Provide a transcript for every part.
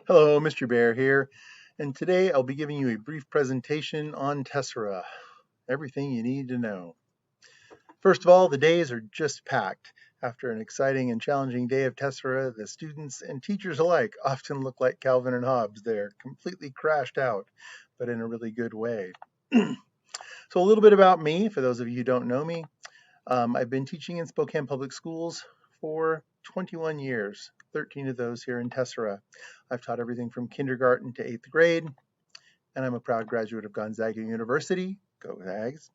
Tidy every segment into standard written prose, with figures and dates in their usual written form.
Hello, Mr. Baer here, and today I'll be giving you a brief presentation on Tessera, everything you need to know. First of all, the days are just packed. After an exciting and challenging day of Tessera, the students and teachers alike often look like Calvin and Hobbes. They're completely crashed out, but in a really good way. So a little bit about me, for those of you who don't know me. I've been teaching in Spokane Public Schools for 21 years, 13 of those here in Tessera. I've taught everything from kindergarten to 8th grade, and I'm a proud graduate of Gonzaga University, go Zags,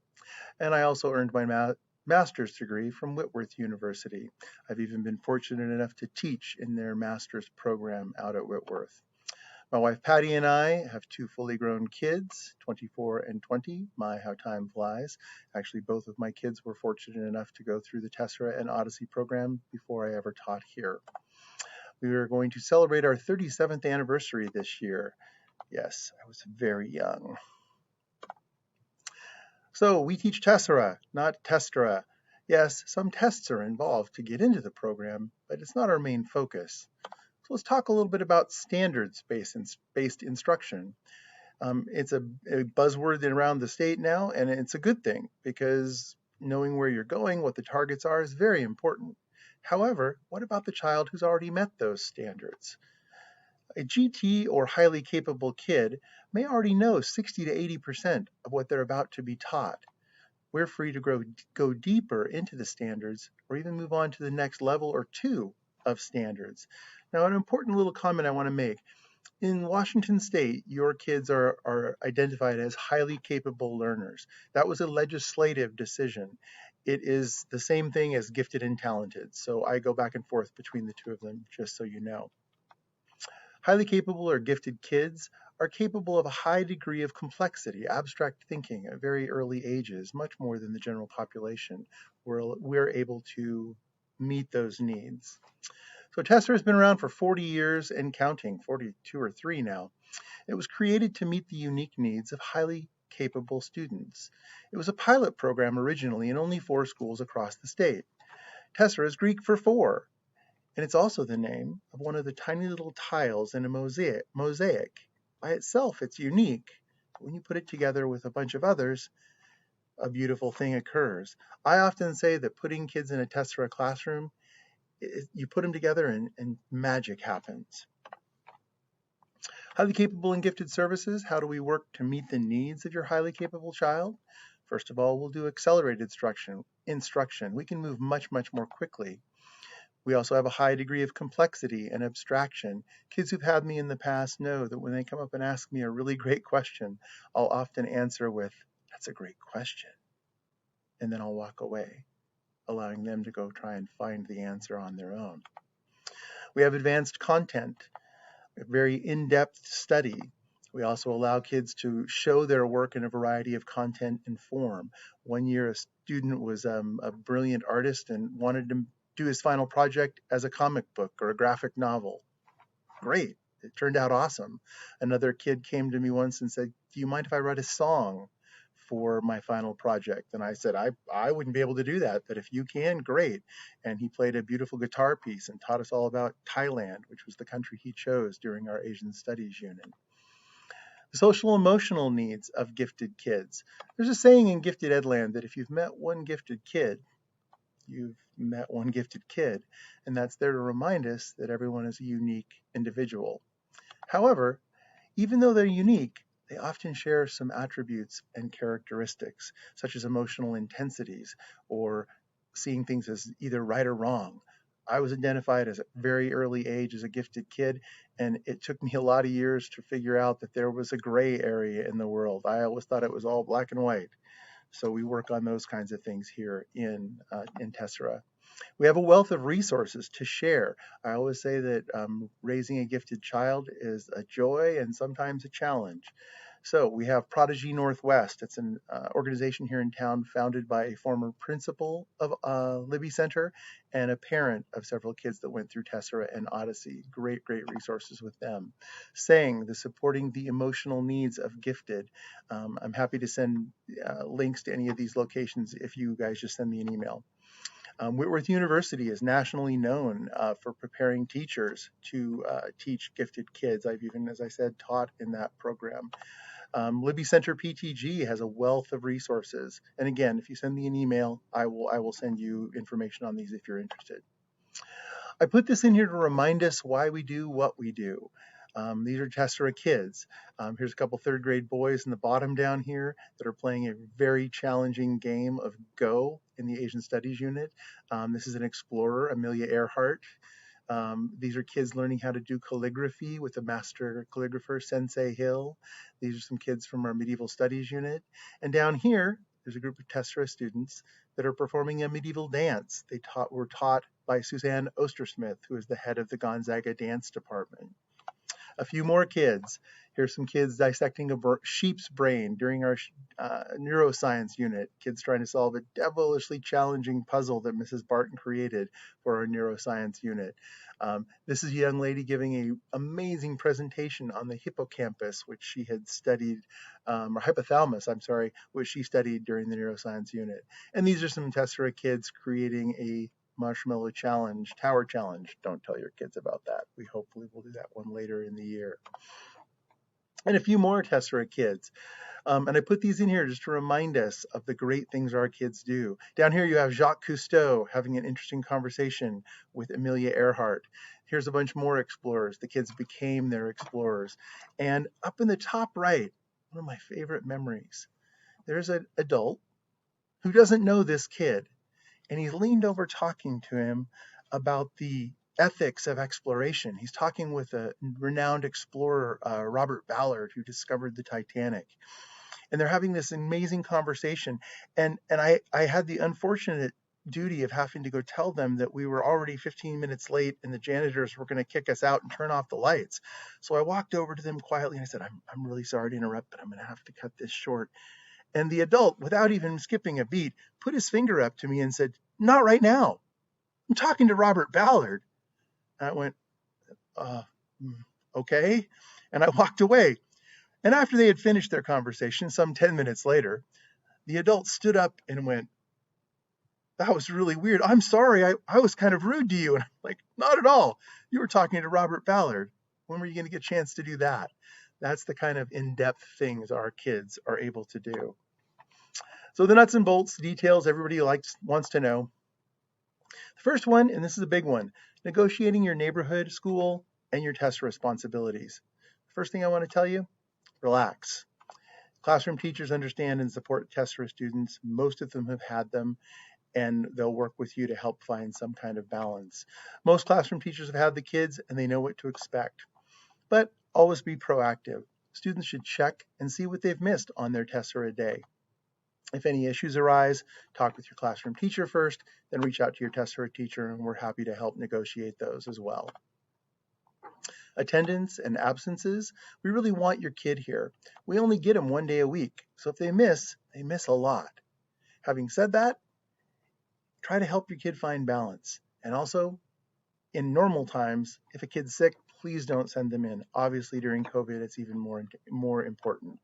and I also earned my master's degree from Whitworth University. I've even been fortunate enough to teach in their master's program out at Whitworth. My wife Patty and I have two fully grown kids, 24 and 20. My, how time flies. Actually, both of my kids were fortunate enough to go through the Tessera and Odyssey program before I ever taught here. We are going to celebrate our 37th anniversary this year. Yes, I was very young. So we teach Tessera, not Testera. Yes, some tests are involved to get into the program, but it's not our main focus. So let's talk a little bit about standards-based instruction. It's a buzzword around the state now, and it's a good thing because knowing where you're going, what the targets are, is very important. However, what about the child who's already met those standards? A GT or highly capable kid may already know 60 to 80% of what they're about to be taught. We're free to go deeper into the standards or even move on to the next level or two of standards. Now, an important little comment I want to make. In Washington State, your kids are identified as highly capable learners. That was a legislative decision. It is the same thing as gifted and talented. So I go back and forth between the two of them, just so you know. Highly capable or gifted kids are capable of a high degree of complexity, abstract thinking at very early ages, much more than the general population. We're able to meet those needs. So Tessera has been around for 40 years and counting, 42 or 3 now. It was created to meet the unique needs of highly capable students. It was a pilot program originally in only 4 schools across the state. Tessera is Greek for 4, and it's also the name of one of the tiny little tiles in a mosaic. By itself, it's unique. When you put it together with a bunch of others, a beautiful thing occurs. I often say that putting kids in a Tessera classroom, you put them together and magic happens. Highly capable and gifted services, how do we work to meet the needs of your highly capable child? First of all, we'll do accelerated instruction. We can move much more quickly. We also have a high degree of complexity and abstraction. Kids who've had me in the past know that when they come up and ask me a really great question, I'll often answer with, "That's a great question." And then I'll walk away, allowing them to go try and find the answer on their own. We have advanced content, a very in-depth study. We also allow kids to show their work in a variety of content and form. One year, a student was a brilliant artist and wanted to do his final project as a comic book or a graphic novel. Great, it turned out awesome. Another kid came to me once and said, "Do you mind if I write a song for my final project?" And I said, I wouldn't be able to do that, but if you can, great. And he played a beautiful guitar piece and taught us all about Thailand, which was the country he chose during our Asian Studies unit. The social emotional needs of gifted kids. There's a saying in Gifted Edland that if you've met one gifted kid, you've met one gifted kid, and that's there to remind us that everyone is a unique individual. However, even though they're unique, they often share some attributes and characteristics, such as emotional intensities or seeing things as either right or wrong. I was identified as a very early age as a gifted kid, and it took me a lot of years to figure out that there was a gray area in the world. I always thought it was all black and white. So we work on those kinds of things here in Tessera. We have a wealth of resources to share. I always say that raising a gifted child is a joy and sometimes a challenge. So we have Prodigy Northwest. It's an organization here in town founded by a former principal of Libby Center and a parent of several kids that went through Tessera and Odyssey. Great resources with them. Saying, the supporting the emotional needs of gifted. I'm happy to send links to any of these locations if you guys just send me an email. Whitworth University is nationally known for preparing teachers to teach gifted kids. I've even, as I said, taught in that program. Libby Center PTG has a wealth of resources. And again, if you send me an email, I will send you information on these if you're interested. I put this in here to remind us why we do what we do. These are Tessera kids. Here's a couple third grade boys in the bottom down here that are playing a very challenging game of Go in the Asian Studies unit. This is an explorer, Amelia Earhart. These are kids learning how to do calligraphy with a master calligrapher, Sensei Hill. These are some kids from our medieval studies unit. And down here, there's a group of Tessera students that are performing a medieval dance. They were taught by Suzanne Ostersmith, who is the head of the Gonzaga Dance Department. A few more kids. Here's some kids dissecting a sheep's brain during our neuroscience unit. Kids trying to solve a devilishly challenging puzzle that Mrs. Barton created for our neuroscience unit. This is a young lady giving an amazing presentation on the hippocampus, which she had studied, or hypothalamus, I'm sorry, which she studied during the neuroscience unit. And these are some Tessera kids creating a marshmallow challenge, tower challenge. Don't tell your kids about that. We hopefully will do that one later in the year. And a few more Tessera kids. And I put these in here just to remind us of the great things our kids do. Down here you have Jacques Cousteau having an interesting conversation with Amelia Earhart. Here's a bunch more explorers. The kids became their explorers. And up in the top right, one of my favorite memories, there's an adult who doesn't know this kid. And he's leaned over talking to him about the ethics of exploration. He's talking with a renowned explorer, Robert Ballard, who discovered the Titanic. And they're having this amazing conversation. And I had the unfortunate duty of having to go tell them that we were already 15 minutes late and the janitors were going to kick us out and turn off the lights. So I walked over to them quietly and I said, I'm really sorry to interrupt, but I'm going to have to cut this short. And the adult, without even skipping a beat, put his finger up to me and said, "Not right now. I'm talking to Robert Ballard." And I went, okay. And I walked away. And after they had finished their conversation, some 10 minutes later, the adult stood up and went, "That was really weird. I'm sorry. I was kind of rude to you." And I'm like, "Not at all. You were talking to Robert Ballard. When were you going to get a chance to do that?" That's the kind of in-depth things our kids are able to do. So the nuts and bolts, details everybody wants to know. The first one, and this is a big one, negotiating your neighborhood, school, and your test responsibilities. First thing I want to tell you, relax. Classroom teachers understand and support Tessera students. Most of them have had them, and they'll work with you to help find some kind of balance. Most classroom teachers have had the kids, and they know what to expect. But always be proactive. Students should check and see what they've missed on their Tessera day. If any issues arise, talk with your classroom teacher first, then reach out to your Tessera teacher, and we're happy to help negotiate those as well. Attendance and absences, we really want your kid here. We only get them one day a week, so if they miss a lot. Having said that, try to help your kid find balance. And also, in normal times, if a kid's sick, please don't send them in. Obviously, during COVID, it's even more important.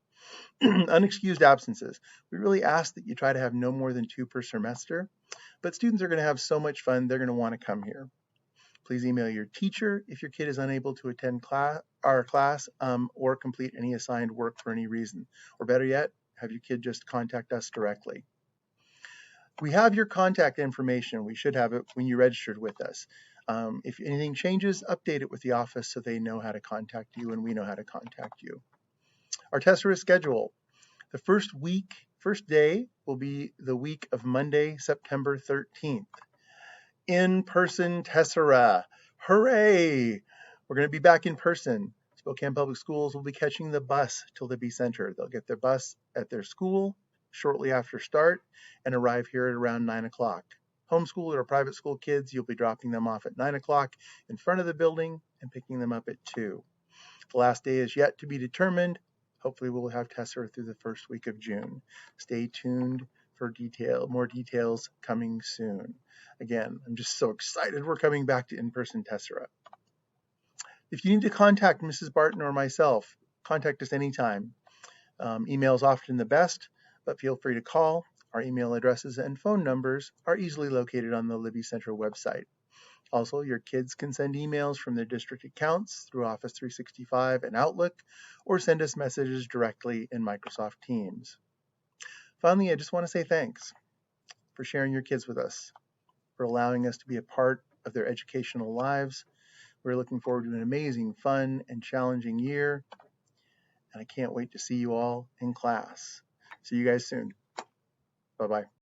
Unexcused absences. We really ask that you try to have no more than 2 per semester, but students are going to have so much fun, they're going to want to come here. Please email your teacher if your kid is unable to attend our class or complete any assigned work for any reason. Or better yet, have your kid just contact us directly. We have your contact information. We should have it when you registered with us. If anything changes, update it with the office so they know how to contact you and we know how to contact you. Our Tessera schedule. The first day will be the week of Monday, September 13th. In-person Tessera. Hooray! We're going to be back in person. Spokane Public Schools will be catching the bus to Libby Center. They'll get their bus at their school shortly after start and arrive here at around 9 o'clock. Homeschool or private school kids, you'll be dropping them off at 9 o'clock in front of the building and picking them up at 2. The last day is yet to be determined. Hopefully we'll have Tessera through the first week of June. Stay tuned for more details coming soon. Again, I'm just so excited we're coming back to in-person Tessera. If you need to contact Mrs. Barton or myself, contact us anytime. Email is often the best, but feel free to call Our email addresses and phone numbers are easily located on the Libby Central website. Also, your kids can send emails from their district accounts through Office 365 and Outlook, or send us messages directly in Microsoft Teams. Finally, I just want to say thanks for sharing your kids with us, for allowing us to be a part of their educational lives. We're looking forward to an amazing, fun, and challenging year, and I can't wait to see you all in class. See you guys soon. Bye-bye.